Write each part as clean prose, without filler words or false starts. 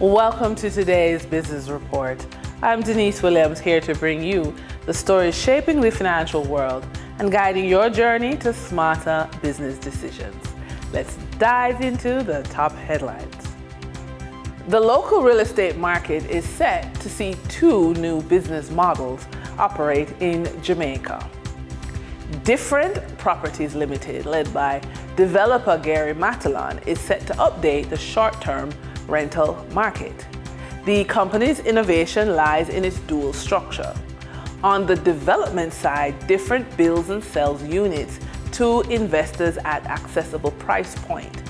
Welcome to today's Business Report. I'm Denise Williams, here to bring you the stories shaping the financial world and guiding your journey to smarter business decisions. Let's dive into the top headlines. The local real estate market is set to see two new business models operate in Jamaica. Different Properties Limited, led by developer Gary Matalon, is set to update the short-term rental market. The company's innovation lies in its dual structure. On the development side, Different builds and sells units to investors at accessible price point.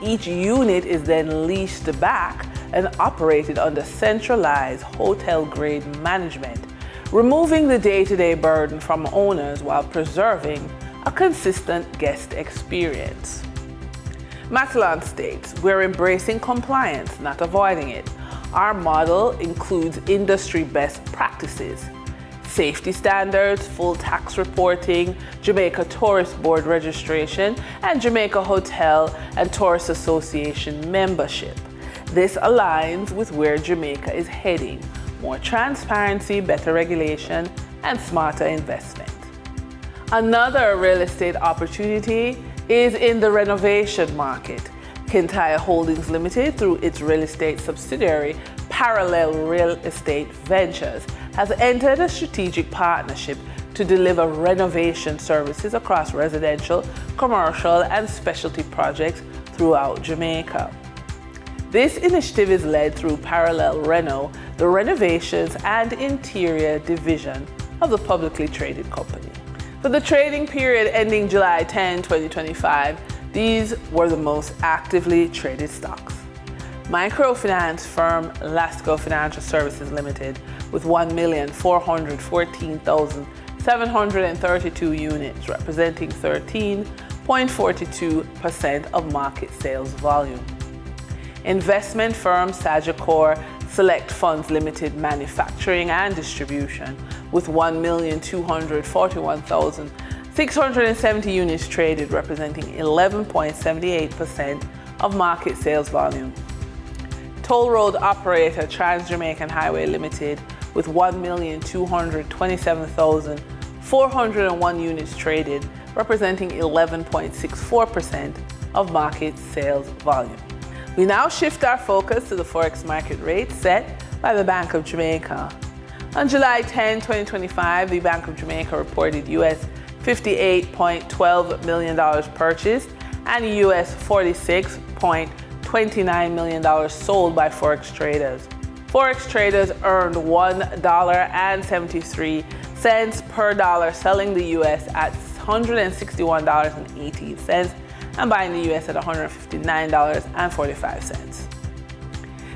Each unit is then leased back and operated under centralized hotel-grade management, removing the day-to-day burden from owners while preserving a consistent guest experience. Matalon states, "We're embracing compliance, not avoiding it. Our model includes industry best practices, safety standards, full tax reporting, Jamaica Tourist Board registration, and Jamaica Hotel and Tourist Association membership. This aligns with where Jamaica is heading: more transparency, better regulation, and smarter investment." Another real estate opportunity is in the renovation market. Kintyre Holdings Limited, through its real estate subsidiary, Parallel Real Estate Ventures, has entered a strategic partnership to deliver renovation services across residential, commercial, and specialty projects throughout Jamaica. This initiative is led through Parallel Reno, the renovations and interior division of the publicly traded company. For the trading period ending July 10, 2025, these were the most actively traded stocks. Microfinance firm Lasco Financial Services Limited, with 1,414,732 units, representing 13.42% of market sales volume. Investment firm Sagicor Select Funds Limited, Manufacturing and Distribution, with 1,241,670 units traded, representing 11.78% of market sales volume. Toll road operator Trans Jamaican Highway Limited, with 1,227,401 units traded, representing 11.64% of market sales volume. We now shift our focus to the Forex market rate set by the Bank of Jamaica. On July 10, 2025, the Bank of Jamaica reported US $58.12 million purchased and US $46.29 million sold by Forex traders. Forex traders earned $1.73 per dollar, selling the US at $161.18 and buying the US at $159.45.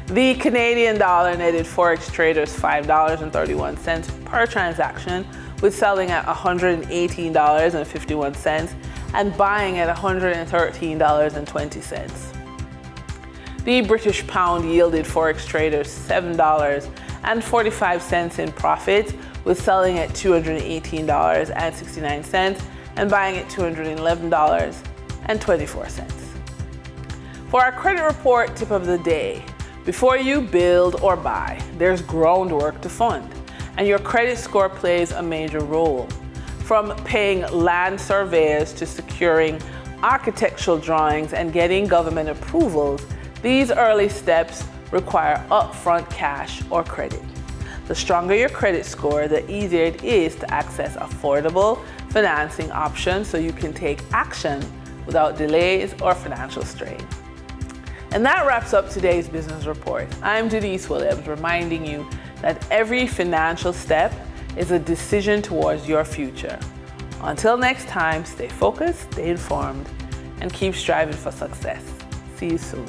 The Canadian dollar netted Forex traders $5.31 per transaction, with selling at $118.51 and buying at $113.20. The British pound yielded Forex traders $7.45 in profit, with selling at $218.69 and buying at $211.24. For our credit report tip of the day, before you build or buy, there's groundwork to fund, and your credit score plays a major role. From paying land surveyors to securing architectural drawings and getting government approvals, these early steps require upfront cash or credit. The stronger your credit score, the easier it is to access affordable financing options so you can take action without delays or financial strain. And that wraps up today's business report. I'm Denise Williams, reminding you that every financial step is a decision towards your future. Until next time, stay focused, stay informed, and keep striving for success. See you soon.